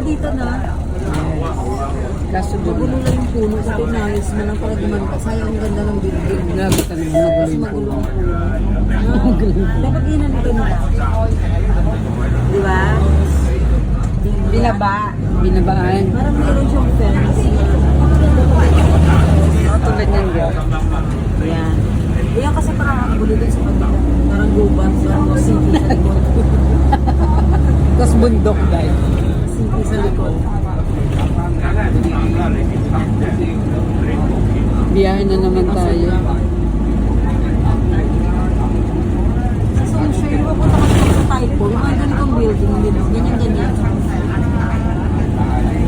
dito na. Kaso Magulo lang yung puno. Kasi inayos mo lang para gumanda. Sayang ang ganda ng building. grabe ka naman, magulo Kasi yung magulo ang puno. puno. Dapat ginanito nila. Di ba? Binaba. Binabaan. Parang meron siyang fence. Tulad yan girl. Yan. Yan kasi parang ang gulo din sa kabila. Parang gubat. Parang city sa likod. Tapos bundok dahil. City sa likod. Biyahe na naman tayo. Sa Sunshine, pupunta kasi sa Taipo. Yung mga ganitong building, hindi mo. Ganyan-ganyan.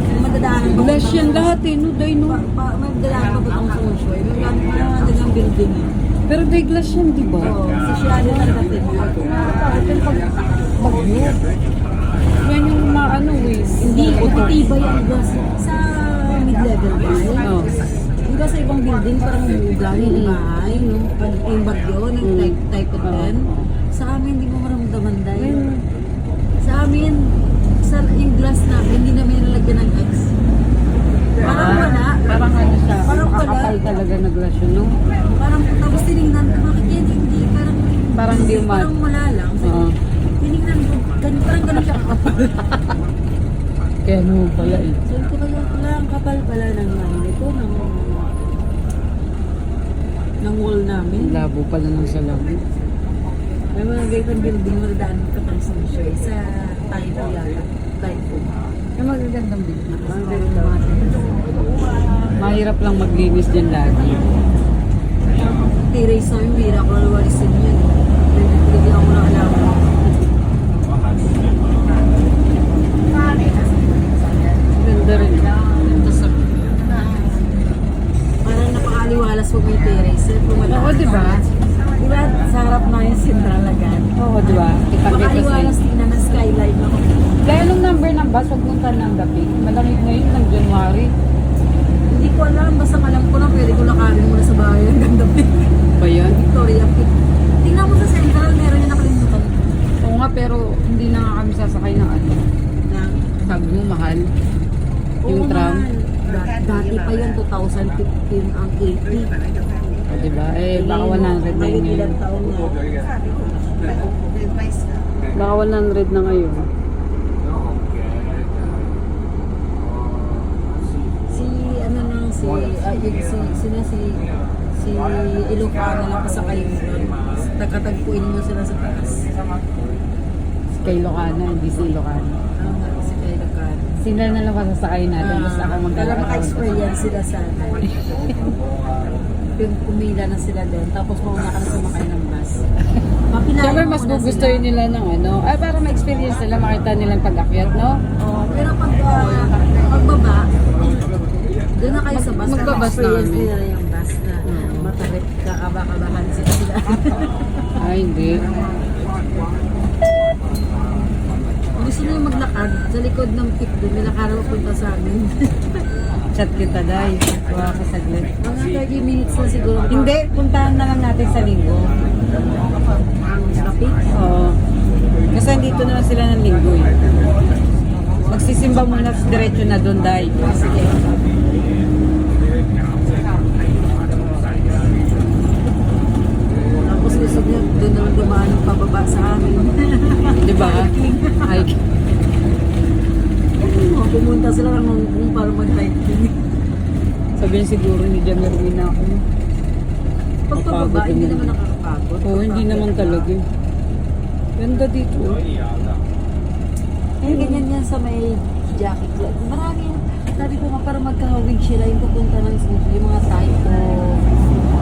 Yung madadaanan ko. Glass yan lahat eh, no? Day, no? May madadaanan ko ba itong Sunshine? May mga ganyan building eh. Pero day glass yan, di ba? Oo, sa Siali talaga tinawag. Bagyo. Yan yung maano eh. Hindi, matibay ang glass. Sa mid-level ba? Oo. Diba sa ibang building, parang gani yung bahay, no? Pag yung bagyo, ng type of 10. Sa amin, hindi mo maramdaman dahil. Sa amin, yung glass namin, hindi namin nalagyan ng ice. Parang wala. Parang ano siya, Parang wala. makakapal talaga na glass yun, no? Parang, tapos tinignan ko, bakit yan hindi? Parang di umat. Parang wala lang. Oo. Tinignan ko, parang ganun siya kakapal. Kaya naman pala eh. Sabi ko kaya ang kapal pala ng ano ito, ng wall namin. Labo pala ng salamin. May mga ganitong building mo daan ka pang Sunshine sa Taipo yata. Taipo. Yung magagandang building. Mahirap lang maglinis dyan lagi. T-race namin, bira ko na walisin yun. Bigyan ako ng alam. Ganda rin. Ganda sa... Parang napakaliwalas pag may T-race. Oo, diba? Diba, sa harap na yung Central agad. Oo, diba? Kita-kita Napakaliwalas din na ng skyline ako. Kaya anong number ng bus? Huwag punta ng gabi. Malamig ngayon ng January. Hindi ko alam, basta alam ko lang, pwede ko lakarin muna sa bahay hanggang gabi. Ba yan? Victoria Peak. Tingnan mo sa Central, meron yung nakalimutan. Oo nga, pero hindi na nga kami sasakay ng ano. Na, Sabi mo, mahal. Yung oo, tram. mahal. Dati pa yun, 2015 ang 80. O, diba? Eh, baka 100 na yun Ngayon, ngayon. ilang taon na. Baka 100 na ngayon. Si, ano lang, si Ilocano lang pasakay mo doon. Tagatagpuin mo sila sa taas. Kay Ilocano, hindi si Ilocano. Tama, si Ilocano. Sila na lang pasasakay natin. Basta ako Para maglalakad. maka-experience sila sana. Pumila na sila doon, tapos mauna ka na sumakay ng bus. Mapilaya Siyempre, mo mas muna gugustuhin nila ng ano. Ay, para ma-experience nila, makita nilang pag-akyat, no? Oo, pero pag pagbaba, doon na kayo sa bus. Magbabas na Experience kami. nila yung bus na matarik, kakabakabahan sila. Ay, hindi. Kung gusto nyo maglakad, sa likod ng peak doon, may nakaraw punta sa amin. Chat kita, Day. Kuha ka saglit. Mga 30 minutes na siguro. Hindi, puntahan na lang natin sa linggo. Ang peak. Oo. Kasi dito naman sila ng linggo eh. Magsisimba muna, diretso na doon, Day. Sige. Tapos gusto nyo, doon naman dumaan ng pababa sa amin. Di ba? Hiking. Pumunta sila ng Hong Kong para mag-hiking. Sabihin siguro ni Jamerwin ako. Pag pababa, hindi naman nakakapagod. Oo, hindi naman talaga. Ganda dito. Eh, ganyan yan sa may jacket. Marami, sabi ko nga para magkahawig sila yung pupunta ng yung mga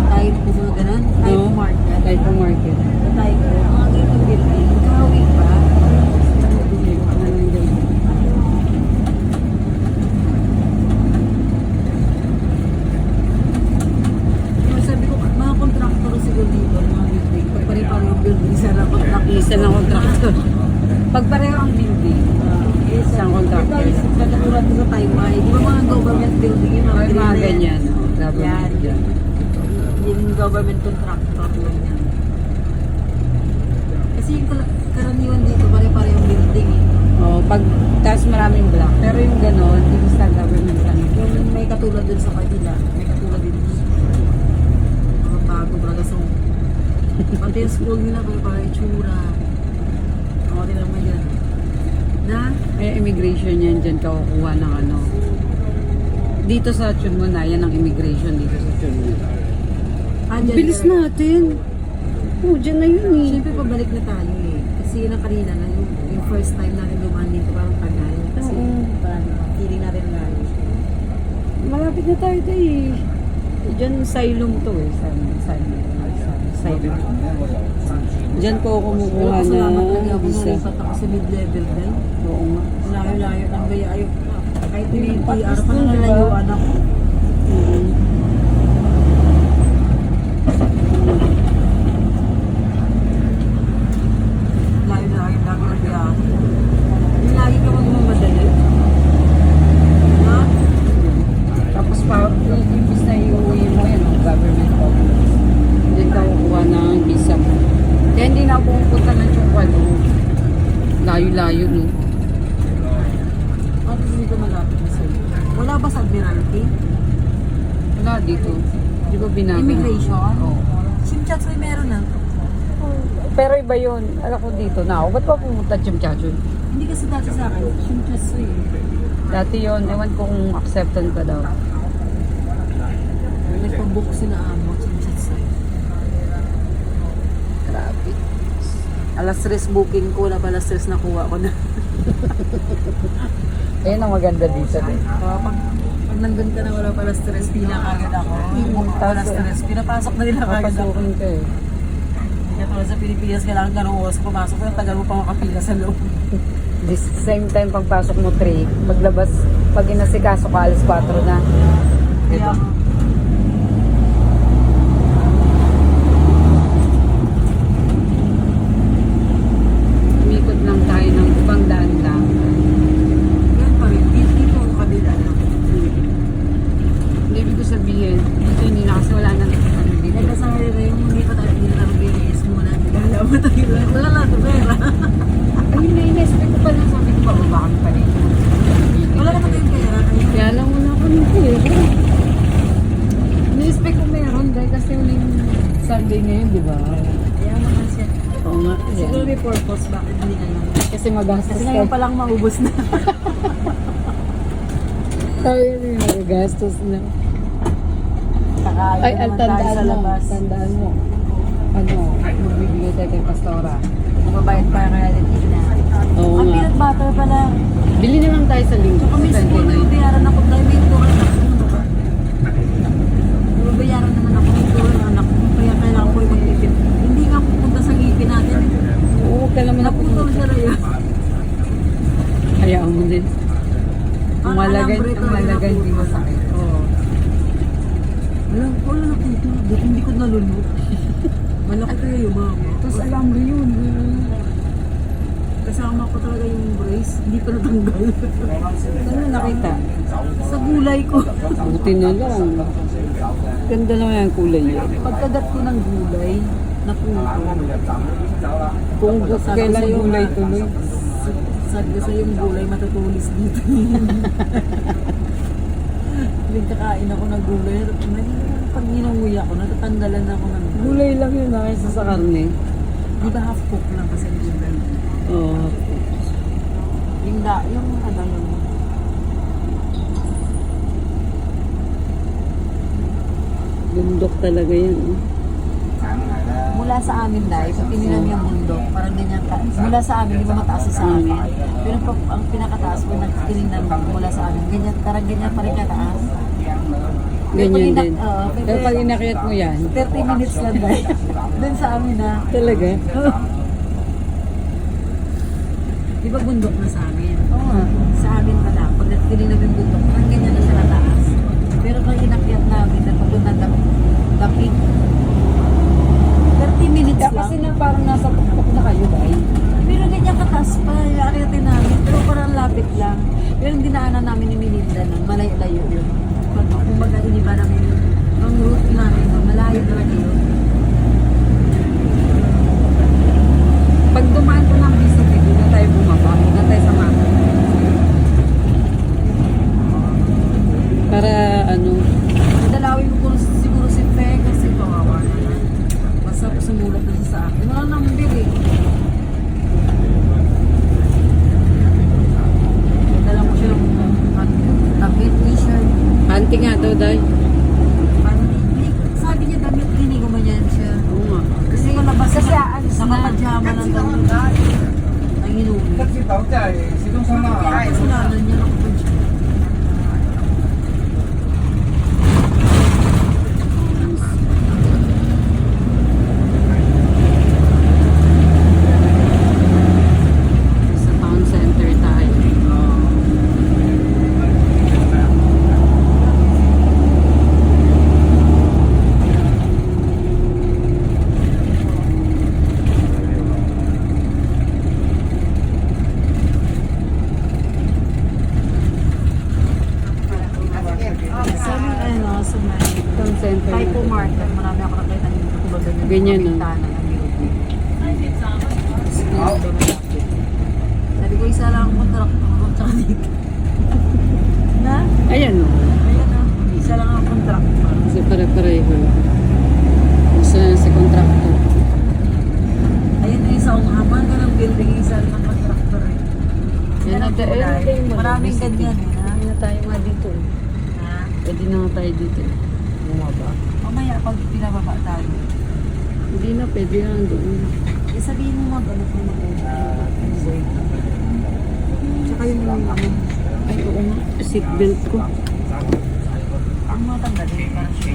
Taipo, mga ganun, Taipo No? market. Taipo market. Sa Taipo, mga ganitong building, magkahawig pa. Pero sabi ko, mga kontraktor siguro dito, mga building, pag pare-pare yung building, sana kontraktor. Isa ng contractor. Pag pareho ang building, isang contractor. Katulad sa Taiwan, di ba mga government building yung mga Ay, mga green ganyan. Yan. Government yan. Yung government contractor lang yan. Kasi yung karaniwan dito, pare-pare yung building eh. Oo, Pag, tapos maraming black. Pero yung gano'n, yung sa government ano. Yung may katulad din sa kanila. May katulad din sa mga bago talaga. So, pati yung school nila, kaya parang itsura. Ako din naman yan. Na? May immigration yan dyan, kakukuha ng ano. Dito sa Chunmuna, yan ang immigration dito sa Chunmuna. Dyan Bilis ka rin. natin. Oh, dyan na yun eh. Siyempre, pabalik na tayo eh. Kasi yun ang kanina na yung first time natin dumaan dito, parang tagal. Kasi Oo. parang feeling natin lalo. Malapit na tayo tayo eh. Diyan Silom to eh. Silom. Diyan ko kumukuha Pero na salamat lagi ako visa. nalipat ako sa mid-level din. Oo nga. Layo-layo ng gaya ayok. Kahit may At PR least pa dun, na diba? nalayuan ako. Mm. Layo-layo lagi ng gaya ako. Yung lagi ka magmamadali. Ha? Tapos pa, imbis na iuwi mo yan, government office. Diyan ka kukuha ng visa mo. Kaya hindi na ako pupunta ng Chungkwalo. Layo-layo no. At hindi ka malapit na sa'yo. Wala ba sa Admiralty? Wala dito. Di ba binago? Immigration? Oo. Simchatsoy meron na. Pero iba yun. Alam ko dito na ako. Ba't pa pumunta Chimchachoy? Hindi kasi dati sa akin, Simchatsoy eh. Dati yun. Ewan ko kung acceptance ka daw. Nagpabook sila amo, Simchatsoy. Grabe. Alas 3 booking ko, wala pa alas 3 nakuha ko na. Ayun ang maganda dito din. Pag nandun ka na wala pa alas 3, pinakagad ako. Book pa alas 3, pinapasok na nila kagad ako. Papasukin ka eh. Hindi ka tulad sa Pilipinas, kailangan ka ng oras pumasok, pero tagal mo pa makapila sa loob. This same time pagpasok mo 3, paglabas, pag inasikaso ka alas 4 na. Kaya, Umikot lang tayo ng ibang daan lang. yan pa rin, dito ang kabila lang. Hindi ibig ko sabihin, dito hindi na kasi wala nang ano dito. Kaya sa rin, hindi pa tayo BNS muna. Alam mo tayo lang. Wala lang ito, pera. Ayun na in-expect ko pa lang sabi ko, baka kami pa rin. Wala ka tayong pera. Kaya lang wala ko ng pera. In-expect ko meron dahil kasi uling Sunday ngayon, di ba? Kaya naman siya. Oo nga. Siguro may purpose, bakit hindi na lang. Kasi magastos Kasi ka. ngayon pa lang maubos na. Sabi niya, magagastos na. Kakain Ay, naman ang tayo sa tandaan mo. labas. Tandaan mo. Ano, magbibigay tayo kay Pastora. Mabayad pa kaya din na. Oo Ang nga. peanut butter pala. Bili na lang tayo sa linggo. Kung may school na yung bayaran ako, dahil may tour na ako. Bayaran naman ako ng tour ng anak ko. Kaya kailangan ko yung mag-ipin. Hindi nga pupunta sa ngipin natin. Oo, huwag ka naman Napunta ko sa raya. Hayaan mo din. Ang Ang malagay, alambre ang to, malagay hindi napunta. masakit. Oo. Wala na dito. Dito hindi ko nalunod. Malaki kaya yung mama. Tapos alam mo yun. Kasama ko talaga yung brace. Hindi ko natanggal. Saan mo nakita? Sa gulay ko. Buti na lang. Ganda naman yung kulay yun. Pagkagat ko ng gulay, naputo. Kung Sabi kailan sa'yo, gulay ma- tuloy. Sabi ko sa yung gulay, matutulis dito. Hindi kakain ako ng gulay. Pag ninunguya ako, natatanggalan ako ng gulay. Gulay lang yun nakisa sa karne. Di ba half cook lang kasi yung gulay? Oo. Yung ano yung... Bundok talaga yan. Oh. Mula sa amin dahil, pag tinignan mo yung bundok, parang ganyan ka. Mula sa amin, di ba mataas sa amin? Pero pag ang pinakataas mo, tinignan mo mula sa amin, ganyan, parang ganyan pa rin kataas. Ganyan din. Oo, Pero pag inakyat mo yan, 30 minutes lang dahil. Doon sa amin na. talaga? Di ba bundok na sa amin? Oo nga. Sa amin pa lang, pag tinignan mo yung bundok, parang ganyan na siya kataas. Pero pag inakyat namin, napapunta dapig. 30 minutes Kaya lang. kasi na parang nasa pukpok na kayo ba? Pero ganyan kataas pa, yakyatin namin. Pero parang lapit lang. Pero yung dinaanan namin ni Melinda nun, malayo-layo yun. Kumbaga, iniba namin yun. Ang route namin, malayo talaga yun. Pag dumaan ko ng BCP, doon na tayo bumaba. Doon na tayo sa mapa. 20 nga daw, Day. Parang sabi niya damit din, gumanyan siya. Oo nga. Kasi malabas Kasi na, aalis na. nakapajama lang daw. Ang inuwi. Kaya kasalanan niya nakapajama. Sa town center tayo. Sa may ano, sa may Town center. Typo Market, marami ako nakita nito. Kumbaga ng Ganyan, no? bintana ng beauty. Sabi ko, isa lang ang contractor. Tsaka dito. Na? Ayan o. Ayan na. Isa lang ang contractor. Kasi pare-pareho. Gusto na si contractor. Ayun na isa umaman ka ng building, isa lang ang contractor eh. Yan Yan ang natin. kulay. Maraming ganyan eh. Ha? Pwede na tayo nga dito. Ha? Pwede na nga tayo dito. Bumaba. Mamaya pag pinababa tayo. Hindi na, pwede na doon. Eh, sabihin mo mag-ano kung Tsaka yung Ay, oo nga. Seatbelt ko. ang matanggalin para siya.